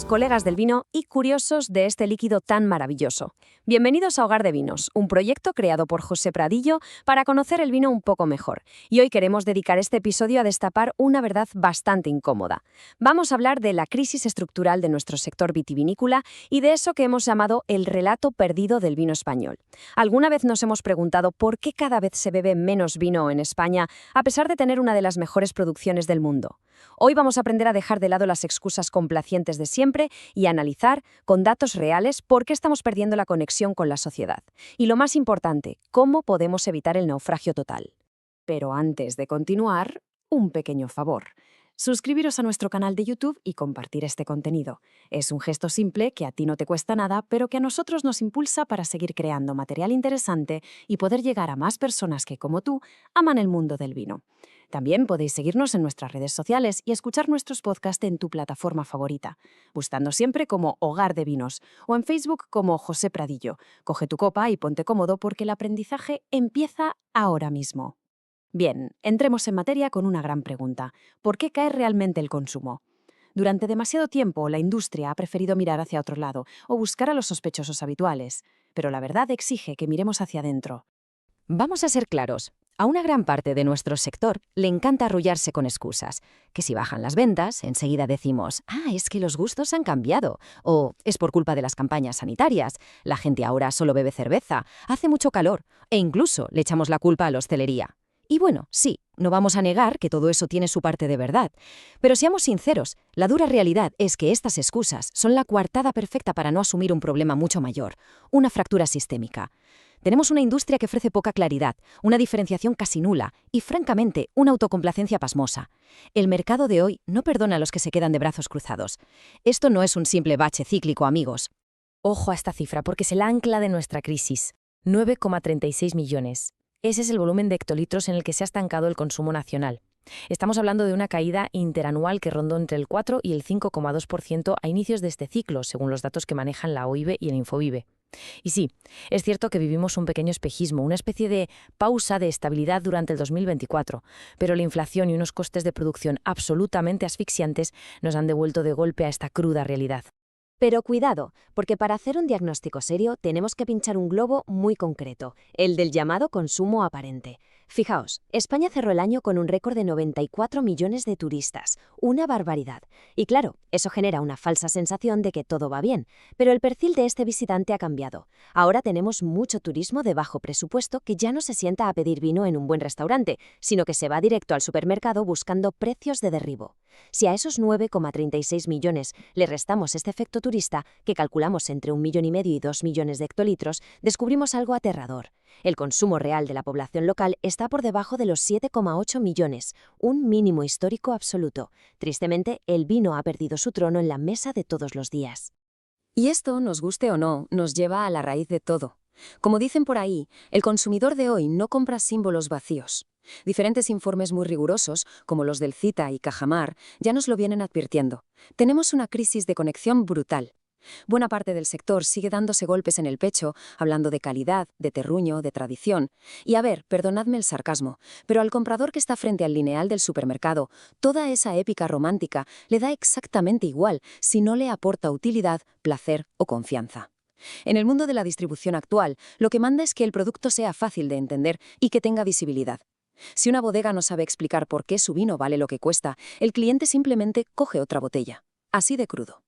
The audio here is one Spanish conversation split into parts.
colegas del vino y curiosos de este líquido tan maravilloso. Bienvenidos a Hogar de Vinos, un proyecto creado por José Pradillo para conocer el vino un poco mejor. Y hoy queremos dedicar este episodio a destapar una verdad bastante incómoda. Vamos a hablar de la crisis estructural de nuestro sector vitivinícola y de eso que hemos llamado el relato perdido del vino español. ¿Alguna vez nos hemos preguntado por qué cada vez se bebe menos vino en España, a pesar de tener una de las mejores producciones del mundo? Hoy vamos a aprender a dejar de lado las excusas complacientes de siempre y a analizar, con datos reales, por qué estamos perdiendo la conexión con la sociedad. Y lo más importante, cómo podemos evitar el naufragio total. Pero antes de continuar, un pequeño favor. Suscribiros a nuestro canal de YouTube y compartir este contenido. Es un gesto simple que a ti no te cuesta nada, pero que a nosotros nos impulsa para seguir creando material interesante y poder llegar a más personas que, como tú, aman el mundo del vino. También podéis seguirnos en nuestras redes sociales y escuchar nuestros podcasts en tu plataforma favorita, buscando siempre como Hogar de Vinos o en Facebook como José Pradillo. Coge tu copa y ponte cómodo porque el aprendizaje empieza ahora mismo. Bien, entremos en materia con una gran pregunta. ¿Por qué cae realmente el consumo? Durante demasiado tiempo, la industria ha preferido mirar hacia otro lado o buscar a los sospechosos habituales, pero la verdad exige que miremos hacia adentro. Vamos a ser claros. A una gran parte de nuestro sector le encanta arrullarse con excusas. Que si bajan las ventas, enseguida decimos, es que los gustos han cambiado. O es por culpa de las campañas sanitarias. La gente ahora solo bebe cerveza, hace mucho calor. E incluso le echamos la culpa a la hostelería. Y bueno, sí, no vamos a negar que todo eso tiene su parte de verdad. Pero seamos sinceros, la dura realidad es que estas excusas son la coartada perfecta para no asumir un problema mucho mayor, una fractura sistémica. Tenemos una industria que ofrece poca claridad, una diferenciación casi nula y, francamente, una autocomplacencia pasmosa. El mercado de hoy no perdona a los que se quedan de brazos cruzados. Esto no es un simple bache cíclico, amigos. Ojo a esta cifra porque es el ancla de nuestra crisis. 9,36 millones. Ese es el volumen de hectolitros en el que se ha estancado el consumo nacional. Estamos hablando de una caída interanual que rondó entre el 4 y el 5,2% a inicios de este ciclo, según los datos que manejan la OIB y el Infovive. Y sí, es cierto que vivimos un pequeño espejismo, una especie de pausa de estabilidad durante el 2024, pero la inflación y unos costes de producción absolutamente asfixiantes nos han devuelto de golpe a esta cruda realidad. Pero cuidado, porque para hacer un diagnóstico serio tenemos que pinchar un globo muy concreto, el del llamado consumo aparente. Fijaos, España cerró el año con un récord de 94 millones de turistas, una barbaridad. Y claro, eso genera una falsa sensación de que todo va bien, pero el perfil de este visitante ha cambiado. Ahora tenemos mucho turismo de bajo presupuesto que ya no se sienta a pedir vino en un buen restaurante, sino que se va directo al supermercado buscando precios de derribo. Si a esos 9,36 millones le restamos este efecto turista, que calculamos entre 1,5 millones y 2 millones de hectolitros, descubrimos algo aterrador. El consumo real de la población local está por debajo de los 7,8 millones, un mínimo histórico absoluto. Tristemente, el vino ha perdido su trono en la mesa de todos los días. Y esto, nos guste o no, nos lleva a la raíz de todo. Como dicen por ahí, el consumidor de hoy no compra símbolos vacíos. Diferentes informes muy rigurosos, como los del CITA y Cajamar, ya nos lo vienen advirtiendo. Tenemos una crisis de conexión brutal. Buena parte del sector sigue dándose golpes en el pecho, hablando de calidad, de terruño, de tradición. Y a ver, perdonadme el sarcasmo, pero al comprador que está frente al lineal del supermercado, toda esa épica romántica le da exactamente igual si no le aporta utilidad, placer o confianza. En el mundo de la distribución actual, lo que manda es que el producto sea fácil de entender y que tenga visibilidad. Si una bodega no sabe explicar por qué su vino vale lo que cuesta, el cliente simplemente coge otra botella. Así de crudo.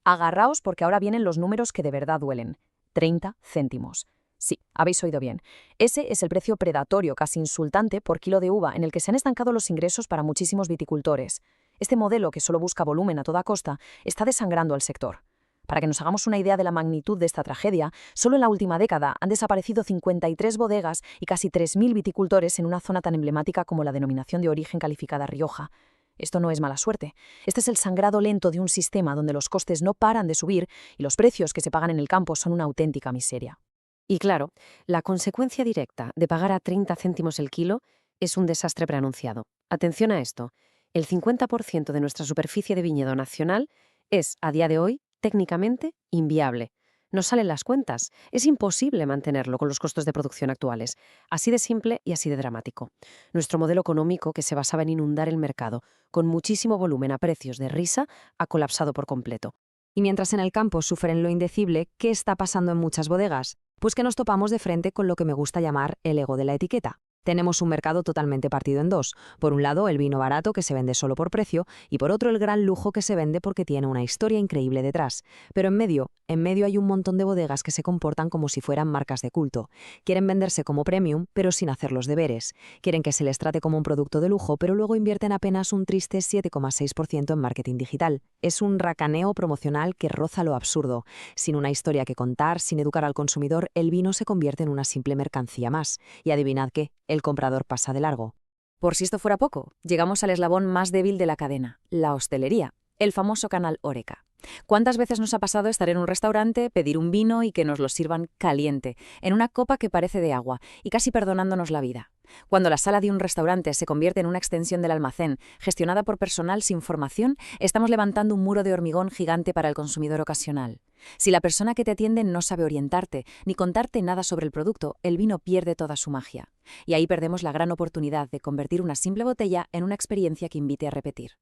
Agarraos porque ahora vienen los números que de verdad duelen. 30 céntimos. Sí, habéis oído bien. Ese es el precio predatorio, casi insultante, por kilo de uva, en el que se han estancado los ingresos para muchísimos viticultores. Este modelo, que solo busca volumen a toda costa, está desangrando al sector. Para que nos hagamos una idea de la magnitud de esta tragedia, solo en la última década han desaparecido 53 bodegas y casi 3.000 viticultores en una zona tan emblemática como la denominación de origen calificada Rioja. Esto no es mala suerte. Este es el sangrado lento de un sistema donde los costes no paran de subir y los precios que se pagan en el campo son una auténtica miseria. Y claro, la consecuencia directa de pagar a 30 céntimos el kilo es un desastre preanunciado. Atención a esto. El 50% de nuestra superficie de viñedo nacional es, a día de hoy, técnicamente inviable. No salen las cuentas. Es imposible mantenerlo con los costos de producción actuales. Así de simple y así de dramático. Nuestro modelo económico, que se basaba en inundar el mercado con muchísimo volumen a precios de risa, ha colapsado por completo. Y mientras en el campo sufren lo indecible, ¿qué está pasando en muchas bodegas? Pues que nos topamos de frente con lo que me gusta llamar el ego de la etiqueta. Tenemos un mercado totalmente partido en dos. Por un lado, el vino barato que se vende solo por precio y por otro, el gran lujo que se vende porque tiene una historia increíble detrás. Pero en medio hay un montón de bodegas que se comportan como si fueran marcas de culto. Quieren venderse como premium, pero sin hacer los deberes. Quieren que se les trate como un producto de lujo, pero luego invierten apenas un triste 7,6% en marketing digital. Es un racaneo promocional que roza lo absurdo. Sin una historia que contar, sin educar al consumidor, el vino se convierte en una simple mercancía más. Y adivinad qué, el comprador pasa de largo. Por si esto fuera poco, llegamos al eslabón más débil de la cadena, la hostelería, el famoso canal Horeca. ¿Cuántas veces nos ha pasado estar en un restaurante, pedir un vino y que nos lo sirvan caliente, en una copa que parece de agua, y casi perdonándonos la vida? Cuando la sala de un restaurante se convierte en una extensión del almacén, gestionada por personal sin formación, estamos levantando un muro de hormigón gigante para el consumidor ocasional. Si la persona que te atiende no sabe orientarte, ni contarte nada sobre el producto, el vino pierde toda su magia. Y ahí perdemos la gran oportunidad de convertir una simple botella en una experiencia que invite a repetir.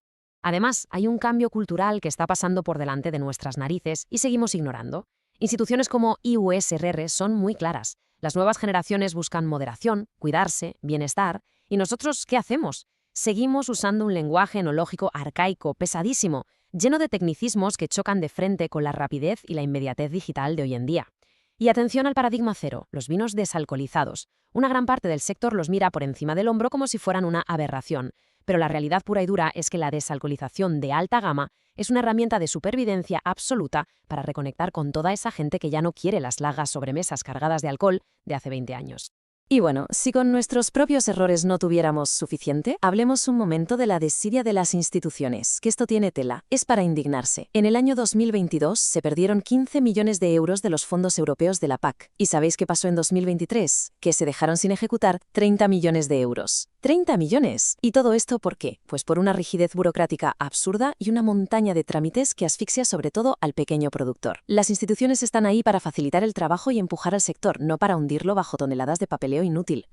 Además, hay un cambio cultural que está pasando por delante de nuestras narices y seguimos ignorando. Instituciones como IUSRR son muy claras. Las nuevas generaciones buscan moderación, cuidarse, bienestar. ¿Y nosotros qué hacemos? Seguimos usando un lenguaje enológico arcaico, pesadísimo, lleno de tecnicismos que chocan de frente con la rapidez y la inmediatez digital de hoy en día. Y atención al paradigma cero, los vinos desalcoholizados. Una gran parte del sector los mira por encima del hombro como si fueran una aberración. Pero la realidad pura y dura es que la desalcoholización de alta gama es una herramienta de supervivencia absoluta para reconectar con toda esa gente que ya no quiere las largas sobremesas cargadas de alcohol de hace 20 años. Y bueno, si con nuestros propios errores no tuviéramos suficiente, hablemos un momento de la desidia de las instituciones, que esto tiene tela, es para indignarse. En el año 2022 se perdieron 15 millones de euros de los fondos europeos de la PAC. ¿Y sabéis qué pasó en 2023? Que se dejaron sin ejecutar 30 millones de euros. ¡30 millones! ¿Y todo esto por qué? Pues por una rigidez burocrática absurda y una montaña de trámites que asfixia sobre todo al pequeño productor. Las instituciones están ahí para facilitar el trabajo y empujar al sector, no para hundirlo bajo toneladas de papeleo inútil.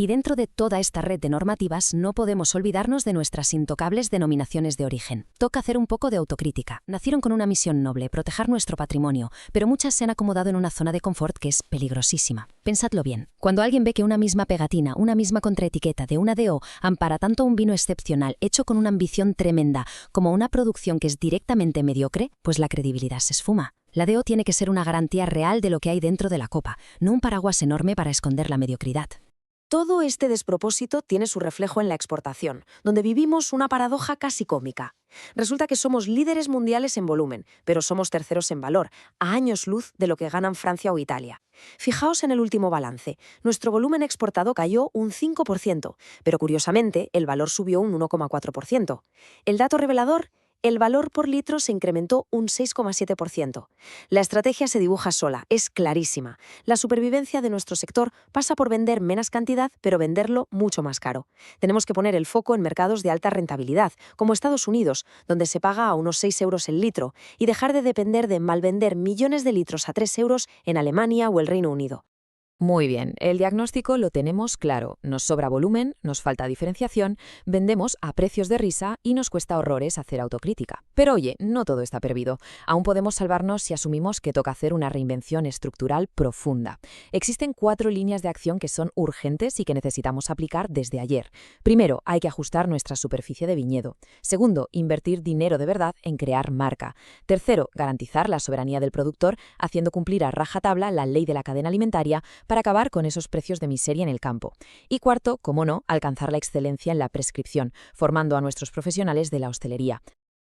Y dentro de toda esta red de normativas no podemos olvidarnos de nuestras intocables denominaciones de origen. Toca hacer un poco de autocrítica. Nacieron con una misión noble, proteger nuestro patrimonio, pero muchas se han acomodado en una zona de confort que es peligrosísima. Pensadlo bien. Cuando alguien ve que una misma pegatina, una misma contraetiqueta de una DO ampara tanto un vino excepcional hecho con una ambición tremenda como una producción que es directamente mediocre, pues la credibilidad se esfuma. La DO tiene que ser una garantía real de lo que hay dentro de la copa, no un paraguas enorme para esconder la mediocridad. Todo este despropósito tiene su reflejo en la exportación, donde vivimos una paradoja casi cómica. Resulta que somos líderes mundiales en volumen, pero somos terceros en valor, a años luz de lo que ganan Francia o Italia. Fijaos en el último balance. Nuestro volumen exportado cayó un 5%, pero curiosamente el valor subió un 1,4%. El dato revelador: el valor por litro se incrementó un 6,7%. La estrategia se dibuja sola, es clarísima. La supervivencia de nuestro sector pasa por vender menos cantidad, pero venderlo mucho más caro. Tenemos que poner el foco en mercados de alta rentabilidad, como Estados Unidos, donde se paga a unos 6 euros el litro, y dejar de depender de malvender millones de litros a 3 euros en Alemania o el Reino Unido. Muy bien, el diagnóstico lo tenemos claro. Nos sobra volumen, nos falta diferenciación, vendemos a precios de risa y nos cuesta horrores hacer autocrítica. Pero oye, no todo está perdido. Aún podemos salvarnos si asumimos que toca hacer una reinvención estructural profunda. Existen 4 líneas de acción que son urgentes y que necesitamos aplicar desde ayer. Primero, hay que ajustar nuestra superficie de viñedo. Segundo, invertir dinero de verdad en crear marca. Tercero, garantizar la soberanía del productor haciendo cumplir a rajatabla la ley de la cadena alimentaria para acabar con esos precios de miseria en el campo. Y cuarto, cómo no, alcanzar la excelencia en la prescripción, formando a nuestros profesionales de la hostelería.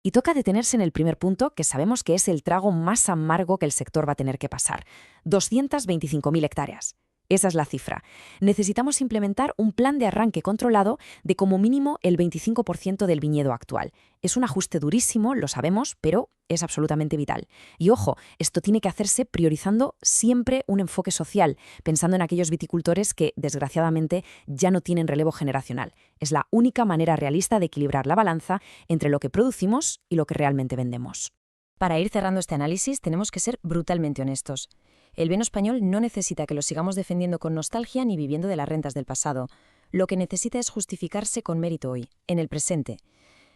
Y toca detenerse en el primer punto, que sabemos que es el trago más amargo que el sector va a tener que pasar: 225.000 hectáreas. Esa es la cifra. Necesitamos implementar un plan de arranque controlado de como mínimo el 25% del viñedo actual. Es un ajuste durísimo, lo sabemos, pero es absolutamente vital. Y ojo, esto tiene que hacerse priorizando siempre un enfoque social, pensando en aquellos viticultores que, desgraciadamente, ya no tienen relevo generacional. Es la única manera realista de equilibrar la balanza entre lo que producimos y lo que realmente vendemos. Para ir cerrando este análisis, tenemos que ser brutalmente honestos. El vino español no necesita que lo sigamos defendiendo con nostalgia ni viviendo de las rentas del pasado. Lo que necesita es justificarse con mérito hoy, en el presente.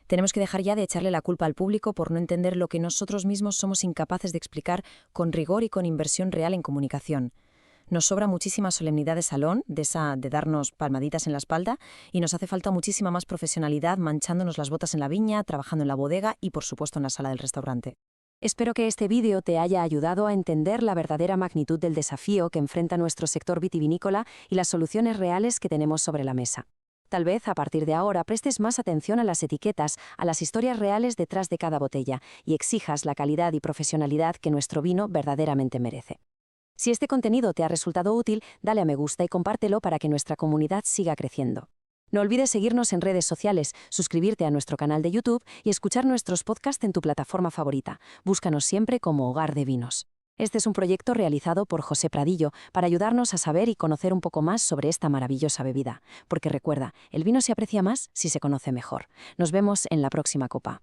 Tenemos que dejar ya de echarle la culpa al público por no entender lo que nosotros mismos somos incapaces de explicar con rigor y con inversión real en comunicación. Nos sobra muchísima solemnidad de salón, de darnos palmaditas en la espalda, y nos hace falta muchísima más profesionalidad manchándonos las botas en la viña, trabajando en la bodega y, por supuesto, en la sala del restaurante. Espero que este vídeo te haya ayudado a entender la verdadera magnitud del desafío que enfrenta nuestro sector vitivinícola y las soluciones reales que tenemos sobre la mesa. Tal vez, a partir de ahora, prestes más atención a las etiquetas, a las historias reales detrás de cada botella y exijas la calidad y profesionalidad que nuestro vino verdaderamente merece. Si este contenido te ha resultado útil, dale a me gusta y compártelo para que nuestra comunidad siga creciendo. No olvides seguirnos en redes sociales, suscribirte a nuestro canal de YouTube y escuchar nuestros podcasts en tu plataforma favorita. Búscanos siempre como Hogar de Vinos. Este es un proyecto realizado por José Pradillo para ayudarnos a saber y conocer un poco más sobre esta maravillosa bebida. Porque recuerda, el vino se aprecia más si se conoce mejor. Nos vemos en la próxima copa.